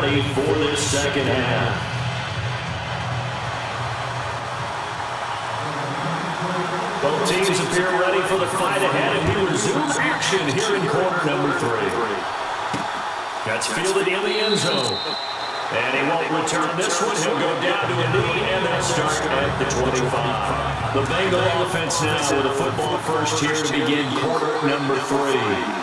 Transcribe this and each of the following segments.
ready for this second half. Both teams appear ready for the fight ahead, and we resume action here in quarter number 3. That's fielded in the end zone. And he won't return this one. He'll go down to a knee, and they'll start at the 25. The Bengal offense now with a football first here to begin quarter number 3.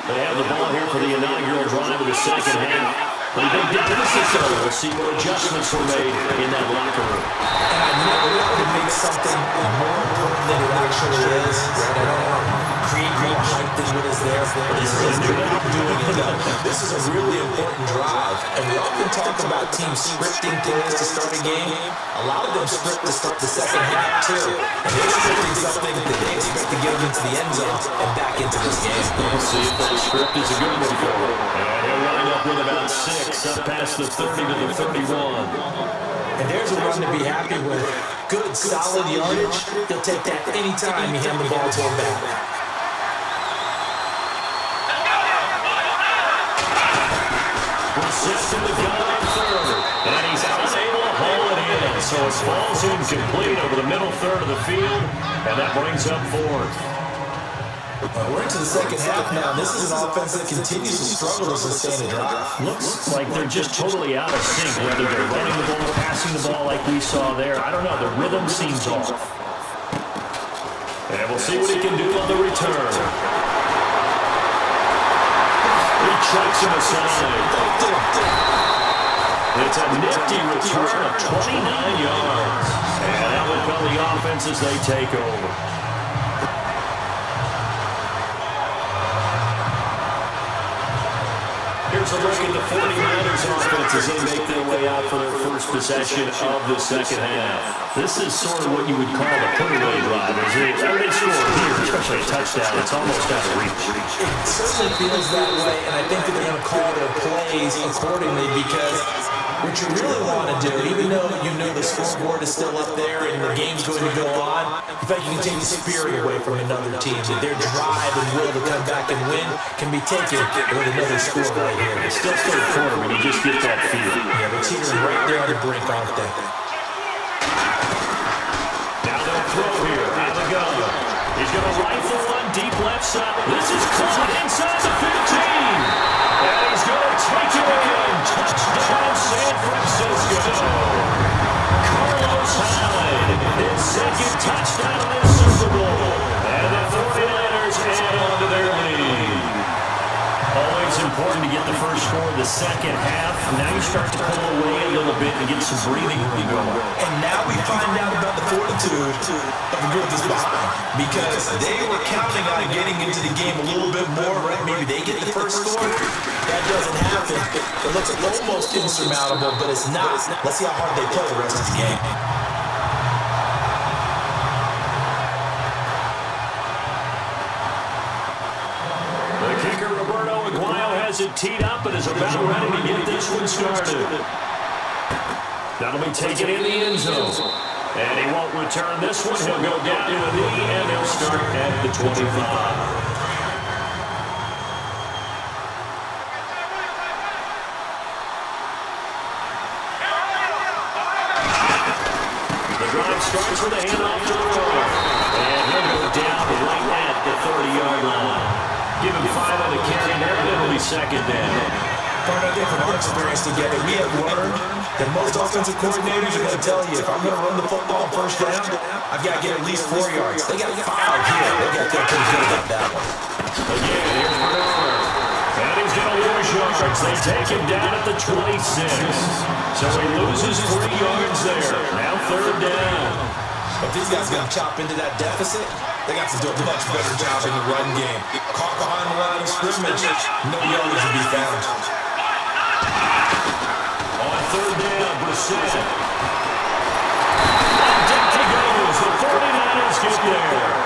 They have the ball here for the inaugural drive of the second half. Pretty big differences, though. We'll see what adjustments were made in that locker room. And I never want to make something more important than it actually is. Right? I don't want to create more hype than what is there. But this is a new way of doing it, though. This is a really important drive. And we often talk about teams scripting plays to start a game. A lot of them script to start the second half, too. And they're scripting something that they expect to get them into the end zone and back into this game. We'll see if that script is a good one for them. And he'll wind up with about 6 up past the 30 to the 31. And there's a run to be happy with. Good, solid yardage. He'll take that anytime you hand the ball to him back. Set to the gun on third. And he's unable to haul it in. So it falls incomplete over the middle third of the field. And that brings up 4th. We're into the second half now. This is an offense that continues to struggle to sustain a drive. Looks like they're just totally out of sync, whether they're running the ball or passing the ball like we saw there. I don't know. The rhythm seems off. And we'll see what he can do on the return. He chucks him aside. It's a nifty return of 29 yards. And that will come the offense as they take over. Here's a look at the 49ers offense as they make their way out for their first possession of the second half. This is sort of what you would call a put-away drive. As they score here, especially a touchdown, it's almost out of reach. It certainly feels that way, and I think that they're going to call their plays accordingly because what you really want to do, even though you know the scoreboard is still up there and the game's going to go on, in fact, you can take the spirit away from another team. That their drive and will to come back and win can be taken with another score right here. It's still third quarter, but you just get that feel. Yeah, they're teetering right there on the brink, aren't they? Now they'll throw here out of the gun. He's going to rifle one deep left side. This is caught inside the 15. And he's going to take it in. Touchdown, San Francisco. Carlos Hyde, his second touchdown in the Super Bowl. And the 49ers add on to their lead. Always important to get the first score of the second half. Now you start to pull away a little bit and get some breathing room going. And now we find out about the fortitude of the group that's behind. Because they were counting on getting into the game a little bit more, right? Maybe they get the first score. That doesn't happen. It looks almost insurmountable, but it's not. Let's see how hard they play the rest of the game. It teed up and is about ready to get this one started. That'll be taken in the end zone. And he won't return this one. He'll go down to a knee, and they'll start at the 25. The drive starts with a handoff to the right. And he'll go down right at the 30-yard line. Give him 5 on the carry there, and it'll be second down. I think from our experience together, we have learned that most offensive coordinators are going to tell you, if I'm going to run the football first down, I've got to get at least 4 yards. They got 5 here. They got to feel pretty good about that one. Again, here's Brewer. And he's going to lose yards. They take him down at the 26. So he loses 3 yards there. Now third down. If these guys are going to chop into that deficit, they got to do a much better job in the run game. Caught behind the line of scrimmage, no yardage to be found. On third down, Brissett. And down he goes. The 49ers get there.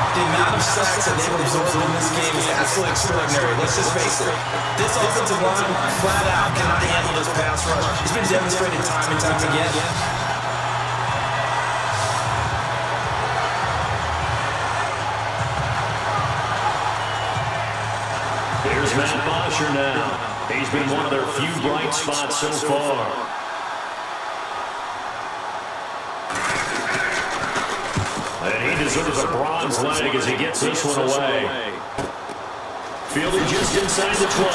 The amount of sacks that they've absorbed in this game is absolutely extraordinary. Let's just face it. This offensive line, flat out, cannot handle this pass rush. It's been demonstrated time and time again. Here's Matt Bosher now. He's been one of their few bright spots so far. And he deserves a bronze leg as he gets this one away. Fielded just inside the 20.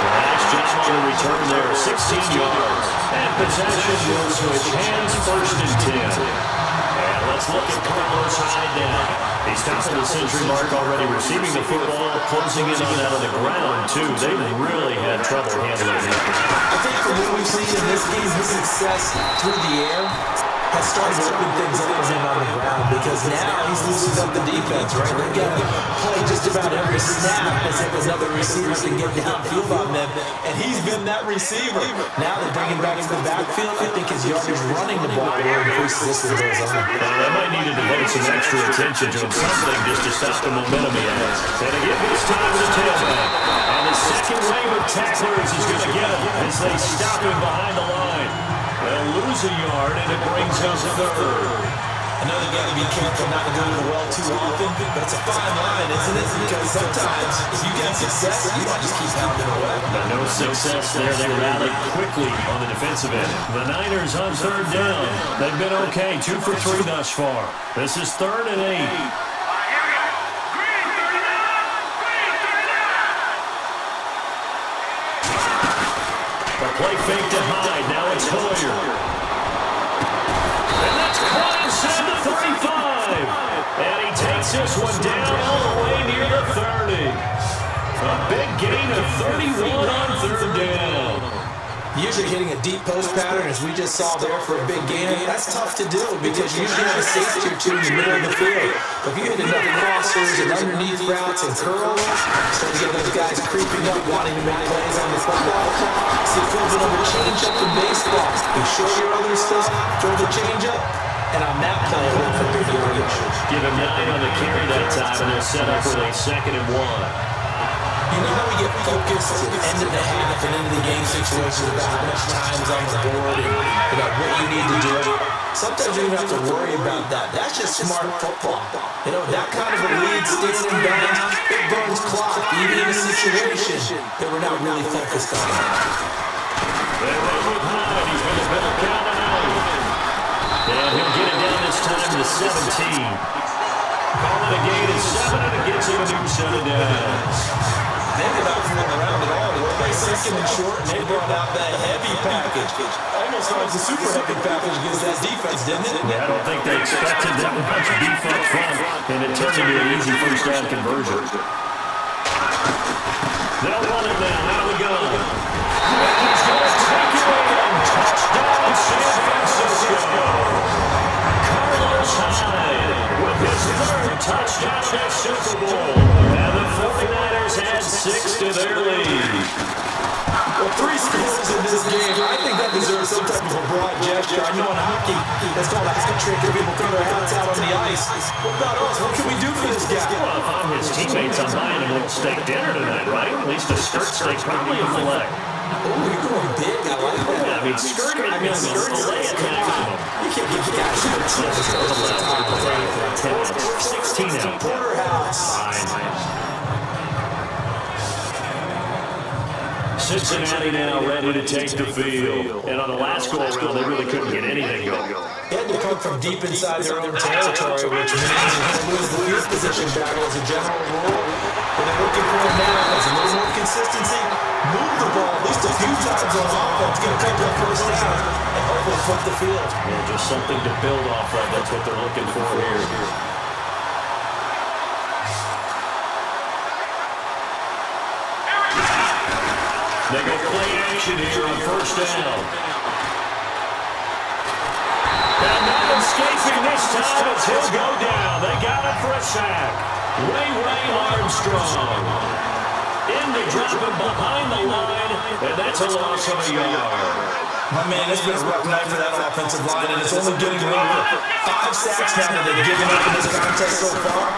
Nice job on the return there, 16 yards. And possession will switch hands first and 10. And let's look at Carlos Hyde now. He's topping the century mark already, receiving the football, closing in on out of the ground, too. They really had trouble handling it. I think from what we've seen in this game, his success through the air has started to open things up for him on the ground because now he's loosened up the defense, right? They've got to play just about every snap as if another receiver can get downfield on them, and he's been that receiver. Now they bring him back to the backfield. I think his yardage running the ball will increase this as it goes on. They might need to devote some extra attention to him, something just to stop the momentum he has. And again, this time to the tailback. And the second wave of tacklers is going to get him as they stop him behind the line. They'll lose a yard, and it brings us third. Another got to be careful not to go to the well too often, but it's a fine line, isn't it? Because sometimes if you get success, you might just keep pounding away. But no success there. They rallied quickly on the defensive end. The Niners on third down. They've been okay, 2 for 3 thus far. This is 3rd and 8. Play fake to Hyde. Now it's Hoyer. And that's caught inside the 35. And he takes this one down all the way near the 30. A big gain of 31 on third down. Usually hitting a deep post pattern, as we just saw there for a big gain, that's tough to do because you usually have a safety or two in the middle of the field. But if you hit enough crossers and underneath routes and curls, start to get those guys creeping up, wanting to make plays on the football. See a little bit of a change up in baseball. You show your other stuff, throw the change up, and on that play, I went for big yardage. Give him 9 on the carry that time, and they'll set up with a 2nd and 1. You know how we get focused at the end of the half and into the game situations about how much time's on the board and what you need to do. Sometimes you don't have to worry about that. That's just smart football. That kind of a lead standing down, it burns clock, even in a situation that we're not really focused on. They went with Hyde. He's been a better counting out. And he'll get it down this time to 17. Calling a gain at 7, and it gets him a new set of downs. They're not fooling around at all. They play 2nd and short, and they brought out that heavy package. Almost like a super heavy package against that defense, didn't it? Yeah, I don't think they expected that much beef up front, and it turned into an easy first down conversion. They'll run it now, out of the gun. And he's going to take it in. Touchdown, San Francisco. Carlos Hyde with his 3rd touchdown in the Super Bowl. And the 49ers had 6 to their lead. Well, 3 scores in this game. I think that deserves some type of a broad gesture. I know in hockey, that's called a hat trick if people throw their hats out on the ice. What about us? What can we do for this guy? Well, if I'm his teammates, I'm buying him a little steak dinner tonight, right? At least a skirt steak, probably a filet. Oh, you're going big. I like that. Yeah, I mean, skirt it means filet at maximum. You can't give guys a 16 out. Porterhouse. Fine. Cincinnati now ready to take the field. And on the last go-around, they really couldn't get anything going. They had to come from deep inside their own territory, which means they're going to lose the field position battle as a general rule. But they're looking for him now as a little more consistency. Move the ball at least a few times on offense, get a couple of first downs, and hopefully flip the field. Yeah, just something to build off of. That's what they're looking for here. They go play action here on first down. And not escaping this time as he'll go down. They got him for a sack. Ray Armstrong. In to drop him behind the line, and that's a loss of a yard. My man, it's been a rough night for that offensive line, and it's only getting rougher. 5 sacks now that they've given up in this contest so far.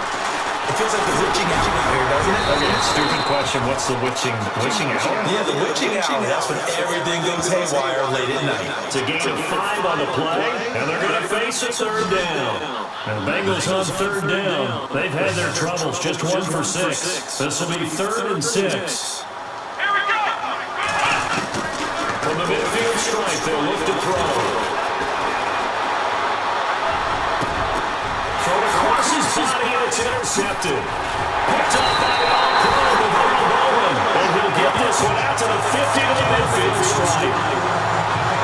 If feels like the witching hour out here, doesn't it? Okay, stupid question. What's the witching hour? Yeah, the witching hour. That's when everything goes haywire late at night. It's a gain of 5 on the play, and they're going to face a third down. And the Bengals on third down. They've had their troubles, just 1 for 6. This will be 3rd and 6. From the midfield stripe, they'll look to throw. Throw across his body, and it's intercepted. Picked up by the all-pro Navarro Bowen. And he'll get this one out to the 50 to the midfield stripe.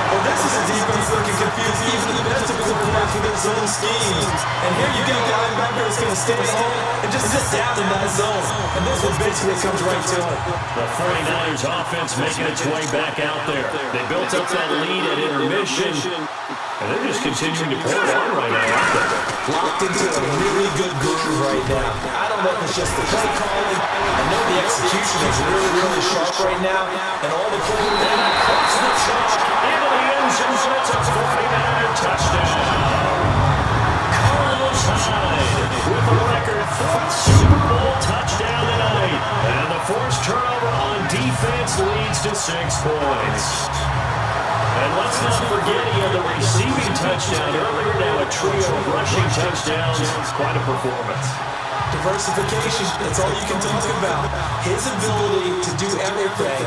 Well, this is a defense that can confuse even the best of quarterbacks with their zone schemes. And here you get a linebacker that's going to stay home and just sit down in that zone. And this one basically comes right to him. The 49ers offense making its way back out there. They built up that lead at intermission, and they're just continuing to pour it on right now, aren't they? Locked into a really good groove right now. I don't know if it's just the play calling. I know the execution is really, really sharp right now. And all the players across the chalk into the end zone. It's a 49er touchdown. Carlos Hyde with a record 4th Super Bowl touchdown tonight. And the forced turnover on defense leads to 6 points. And let's not forget he had the receiving touchdown earlier. Now a trio of rushing touchdowns. Quite a performance. Diversification, that's all you can talk about. His ability to do everything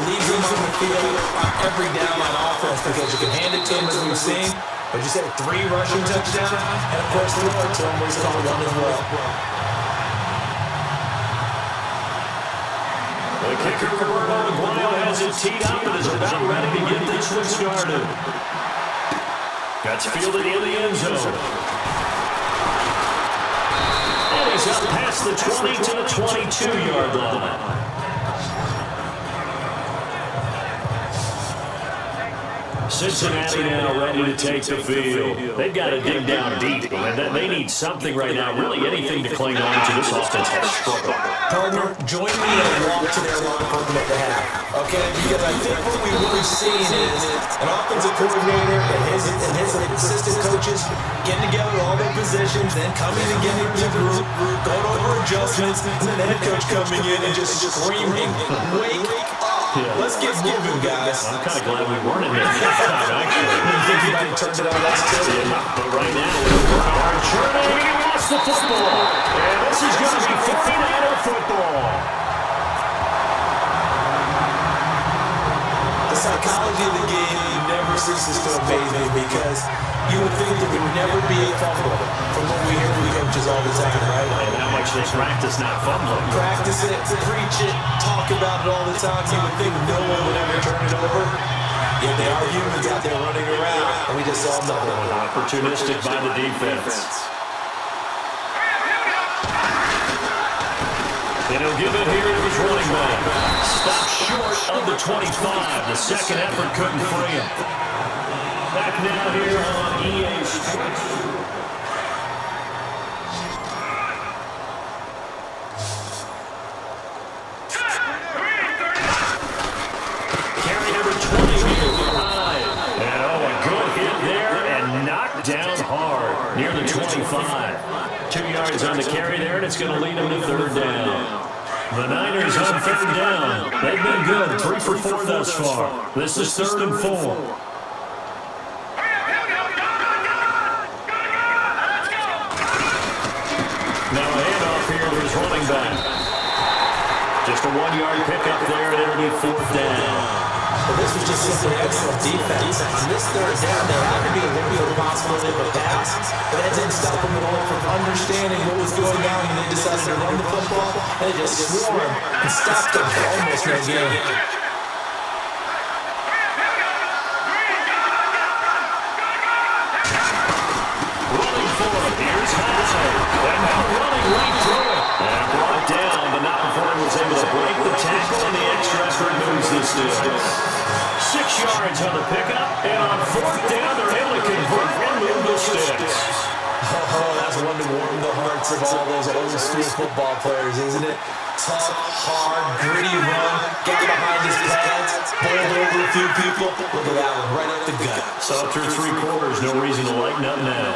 leaves him on the field on every down on offense because you can hand it to him as we've seen. But you said 3 rushing touchdowns, and of course the Lord to him was called one as well. The kicker, Roberto Aguayo, has it teed up and is about ready to get this one started. That's fielded in the end zone. And he's up past the 20 to the 22-yard line. Cincinnati now ready to take the field. They've got to dig down deep, and they need something right now, really anything to cling on to. This offense has struggled. Partner, join me and walk to their line for them at the half, okay? Because I think what we've really seen is an offensive coordinator and his assistant coaches getting together all their positions, then coming and getting into the group, going over adjustments, and then the head coach coming in and just screaming, wake up. Yeah. Let's get moving, guys. I'm kind of glad we weren't in there this time, actually. You think you might have turned it on last time? Yeah, but right now, we're churning. He lost the football. And this is going to be 49er football. The psychology of the game never ceases to amaze me because you would think there would never be a fumble from what we hear from coaches all the time, right? And how much they practice not fumbling. Practice it, preach it, talk about it all the time. You would think no one would ever turn it over. Yet they are humans out there running around, and we just saw another one. Opportunistic by the defense. And he'll give it here to his running back. Stopped short of the 25. The second effort couldn't free him. Back now here on EA Sports. Carry number 20 here for Hyde. And a good hit there and knocked down hard near the 25. 2 yards on the carry there, and it's going to lead him to third down. The Niners on third down. They've been good, 3 for 4 thus far. This is 3rd and 4. Now a handoff here to his running back. Just a 1-yard pickup there, and it'll be 4th down. Well, this was just simply excellent defense. On this third down, there had to be a little bit of a possibility of a pass, but that didn't stop them at all from understanding what was going on, and they decided to run the football, and they just swarmed and stopped them for almost no gain. Distance. 6 yards on the pickup, and on 4th down, they're able to convert and move the sticks. Oh, that's one to warm the hearts of all those old school football players, isn't it? Tough, hard, gritty run, get behind his pads, bowled over a few people. Look at that one, right up the gut. So through 3 quarters, no reason to lighten up now.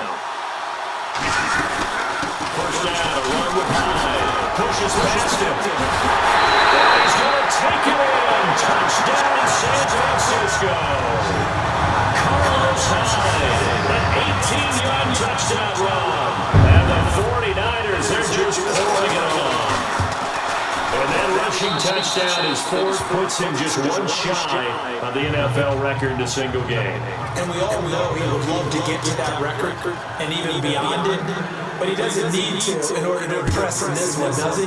First down, a run with Hyde. pushes past him. And he's going to take it in. Touchdown, San Francisco. Carlos Hyde, an 18-yard touchdown run. And the 49ers, they're just pouring it on. And that rushing touchdown is fourth, puts him just one shy of the NFL record in a single game. And we all know he would love to get to that record and even beyond it, but he doesn't need to in order to impress in this one, does he?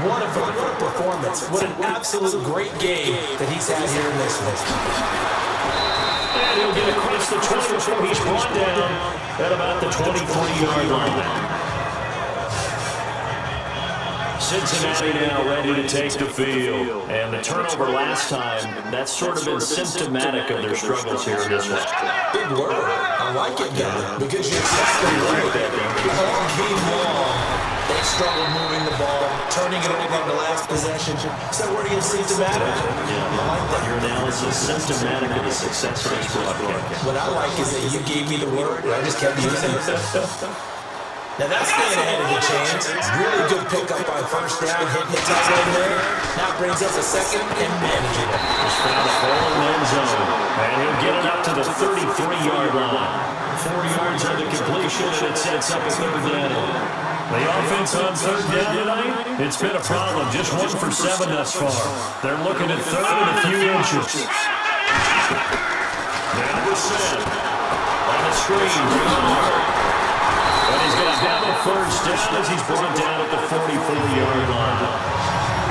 What a performance. What an absolute great game that he's had here in this one. And he'll get across the 20 before he's brought down at about the 23-yard line. Cincinnati now ready to take the field. And the turnover last time, that's sort of been symptomatic of their struggles here in this one. Big word. I like it, guy, because you're exactly right. All game long, they struggled moving the ball, turning it over on the last possession. So where do you symptomatic? Yeah, I like that. Your analysis symptomatic of the success of this broadcast. What I like is that you gave me the word, and I just kept using it. Now that's staying ahead of the chance. Really good pickup on first down, hitting the tight end there. Now brings up a second and managing it. Just found a hole in the end zone. And he'll get it up to the 33-yard line. 4 yards on the completion, and it sets up a third down. The offense on third down tonight, it's been a problem. Just 1 for 7 thus far. They're looking at third and a few inches. Now we're set. On the screen, and he's going to have a first down as he's brought down at the 44-yard line.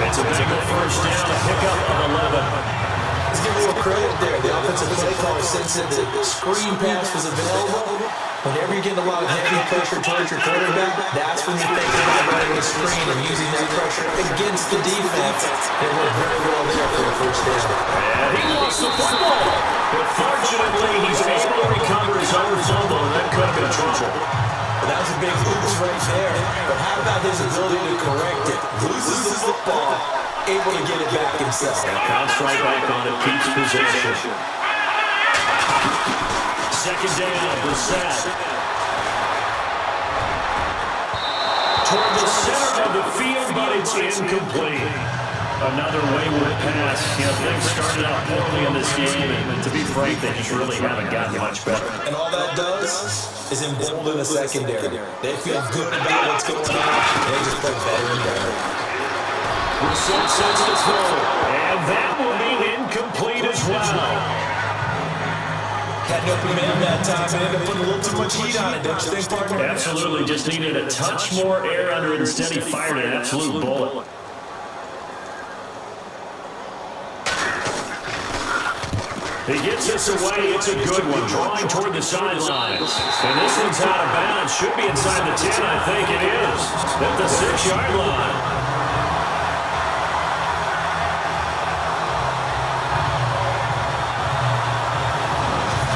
It's a Bengal first down, a pickup of 11. Let's give a little credit there. The offensive play caller sensed that the screen pass was available. Whenever you're getting a lot of heavy pressure towards your quarterback, that's when you're thinking about running the screen and using that pressure against the defense. It worked very well there for a first down. And he lost the football. But fortunately, he's able to recover his own fumble, and that could have been trouble. That was a big oops right there. But how about his ability to correct it? Loses the football, able to get it back himself. Counts right back on it, keeps possession. Second down, Brissett. Toward the center of the field, but it's incomplete. Another wayward pass. You know, things started out poorly in this game, and to be frank, they just really haven't gotten much better. And all that does is embolden the secondary. They feel good about what's going on, and they just play better and better. Brissett sets the throw, and that will be incomplete as well. Had no momentum that time, and ended up putting a little too much heat on it, don't you think, partner? Absolutely, just needed a touch more air under it. Instead, he fired an absolute bullet. He gets this away. It's a good one. Drawing toward the sidelines. And this one's out of bounds. Should be inside the 10, I think it is. At the 6-yard line.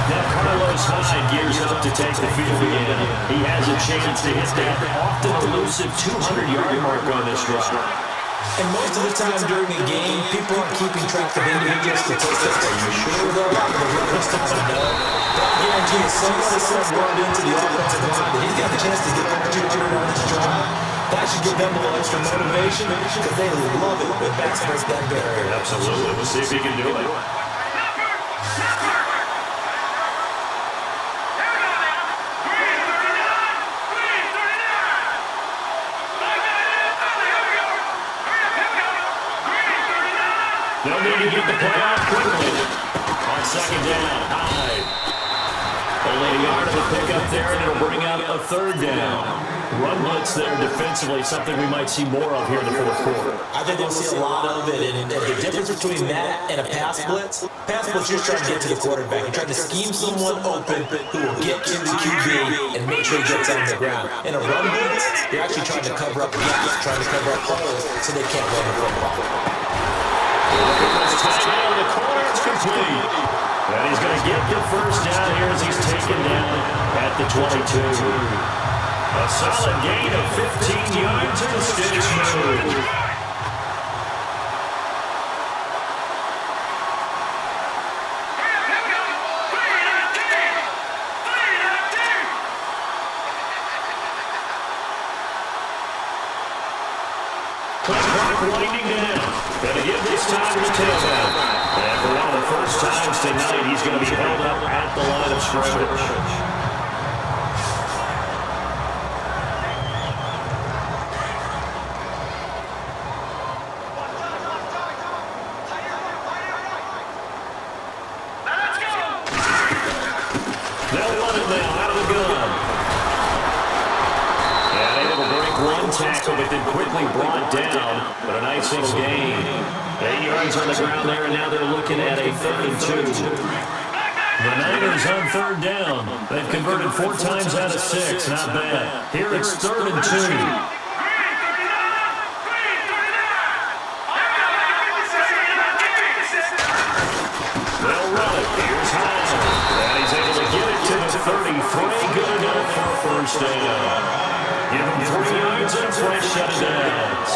Now Carlos Hyde gears up to take the field again. He has a chance to hit that often elusive 200-yard mark on this drive. And most of the time during the game, people aren't keeping track of individual statistics. Are you sure they're not going to run stuff? No. I guarantee you, someone has said word into the offensive line that he's got the chance to get over 200 on this drive. That should give them a little extra motivation because they love it when backs break that barrier. Absolutely. We'll see if he can do it. They'll need to get the play out quickly. On second down, Hyde. Only a yard of a pickup there, and it'll bring out a third down. Run blitz there defensively, something we might see more of here in the fourth quarter. I think we'll see a lot of it, and the difference between that and a pass blitz, you're trying to get to the quarterback. You're trying to scheme someone open who will get to the QB and make sure he gets on the ground. In a run blitz, you're actually trying to cover up gaps, trying to cover up holes so they can't run the football. Look at this tight end in the corner. It's complete. And he's going to get the first down here as he's taken down at the 22. A solid gain of 15 yards and a stitch move. Clock winding down. Going to give this time to the tailback. And for one of the first times tonight, he's going to be held up at the line of scrimmage. Tackle, but then quickly brought down, but a nice single gain. 8 yards on the ground there, and now they're looking at a 3rd and 2. The Niners on 3rd down. They've converted 4 times out of 6. Not bad. Here it's 3rd and 2. They'll run it. Here's Hines. And he's able to get it to the 33. Good enough for a first down. Give him 3 yards and a fresh set of downs.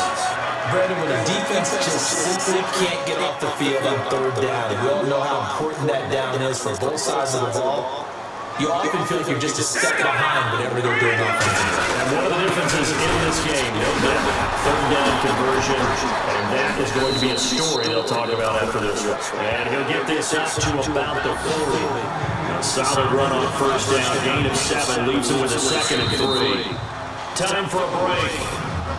Brandon, when a defense just simply can't get off the field on 3rd down, and we all know how important that down is for both sides of the ball, you often feel like you're just a step behind whatever they're doing offensively. And one of the differences in this game, no doubt, 3rd down conversion, and that is going to be a story they'll talk about after this one. And he'll get this up to about the 40. A solid run on 1st down, gain of 7, leaves him with a 2nd and 3. Time for a break.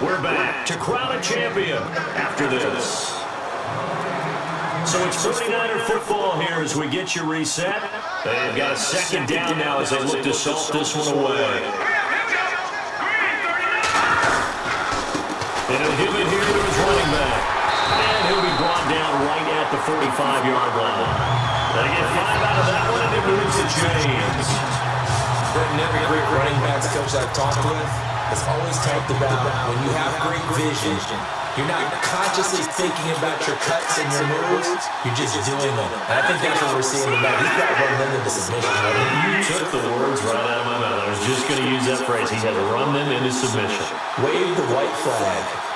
We're back to crown a champion after this. So it's 49er football here as we get you reset. They've got a 2nd down now as they look to salt this one away. And he'll give it here to his running back. And he'll be brought down right at the 45-yard line. They get 5 out of that one, and it moves to James. Brenton, every great running backs coach I've talked with has always talked about when you have great vision, you're not consciously thinking about your cuts and your moves, you're just doing them. And I think that's what we're seeing tonight. He's got run them into submission. You took the words right out of my mouth. I was just going to use that phrase. He had run them into submission. Wave the white flag.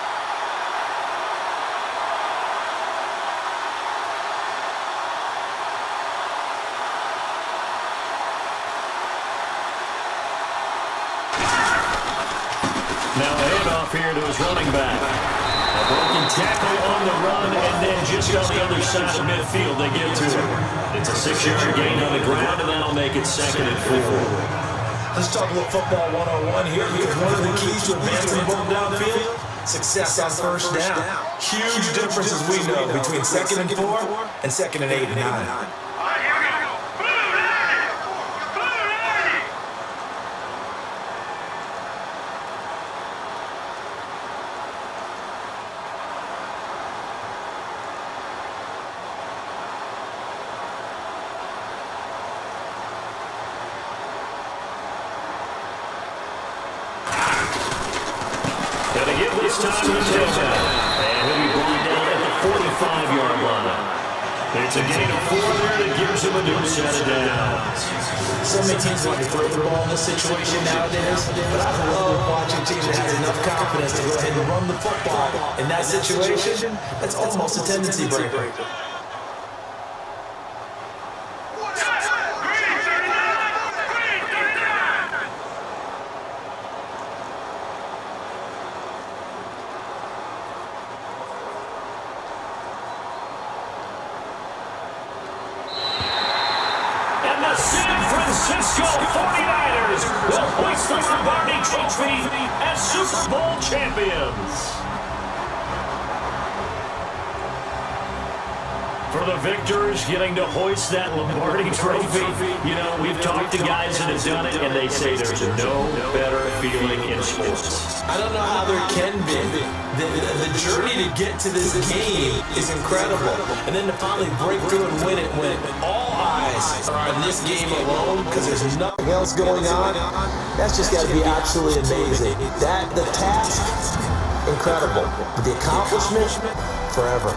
Here to his running back. A broken tackle on the run, and then just on the other side of midfield, they get to him. It's a 6-yard gain on the ground, and that'll make it 2nd and 4. Let's talk a little football 101 here, because one of the keys to advancing the ball downfield, success on 1st down. Huge differences we know between 2nd and 4 and 2nd and 8 and 9. Time to the tailback. And he'll be brought down at the 45-yard line. It's a gain of 4 there that gives him a new set of downs. So many teams want to throw the ball in this situation nowadays, but I love watching a team that has enough confidence to go ahead and run the football. In that situation, that's almost a tendency breaker. San Francisco 49ers will hoist the Lombardi Trophy as Super Bowl champions. For the victors getting to hoist that Lombardi Trophy, you know, we've talked to guys that have done it, and they say there's no better feeling in sports. I don't know how there can be. The journey to get to this game is incredible. And then to finally break through and win it when all eyes are on this game alone because there's nothing else going on, that's just got to be absolutely amazing. The task, incredible. But the accomplishment, forever.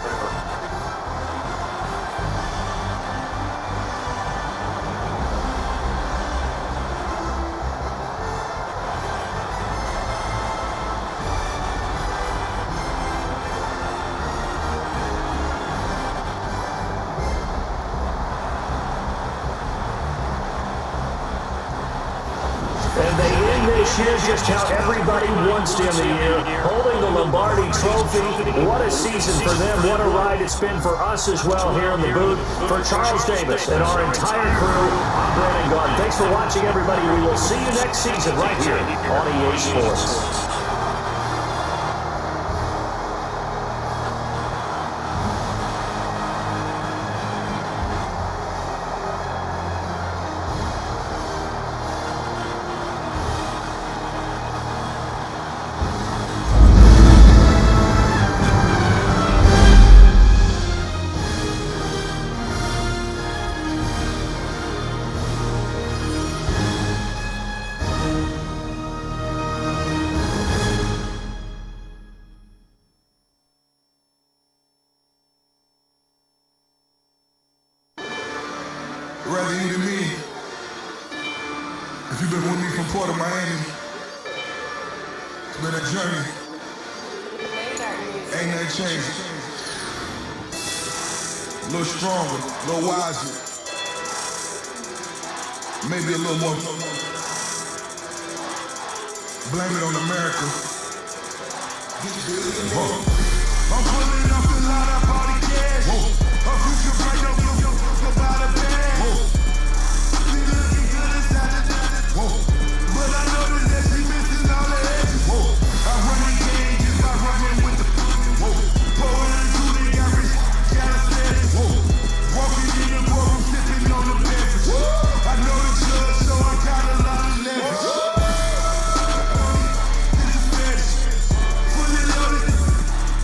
And they end this year just how everybody wants to end the year, holding the Lombardi Trophy. What a season for them. What a ride it's been for us as well here in the booth. For Charles Davis and our entire crew, I'm Brandon Gaudin. Thanks for watching, everybody. We will see you next season right here on EA Sports. Rather you than me. If you've been with me from Port of Miami, it's been a journey. Ain't nothing changed. A little stronger, a little wiser. Maybe a little more. Blame it on America. Whoa. I'm pulling up a lot of body cash. Whoa. A future bright, don't give a fuck about a bag. But I noticed that she missing all the edges. I run the game just by running with the pouring into the average, calisthenics. Walking in the courtroom, sipping on the beverage. I know the judge, so I got a lot of leverage. This is Spanish, fully loaded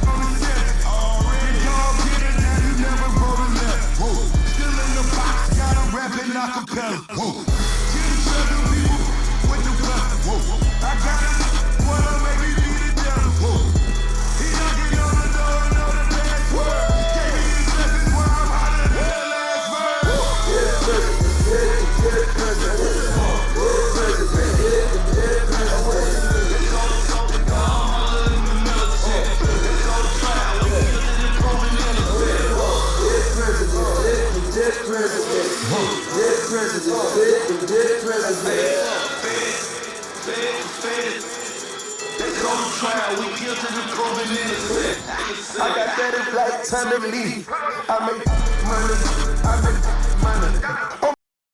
on the set. Already dog get it, now you never wrote a letter. Still in the box, got a rapping acapella. I got it, what I make me be the devil. He knocking on the door, know the last word. Gave me his blessings while I'm hotter than the last verse. Get it present, It's all gone, holler in the military. It's all trial, we kill it and prove it innocent. Dead president. Let's go to trial, we guilty and proven innocent. I got that in black time to leave. I make money.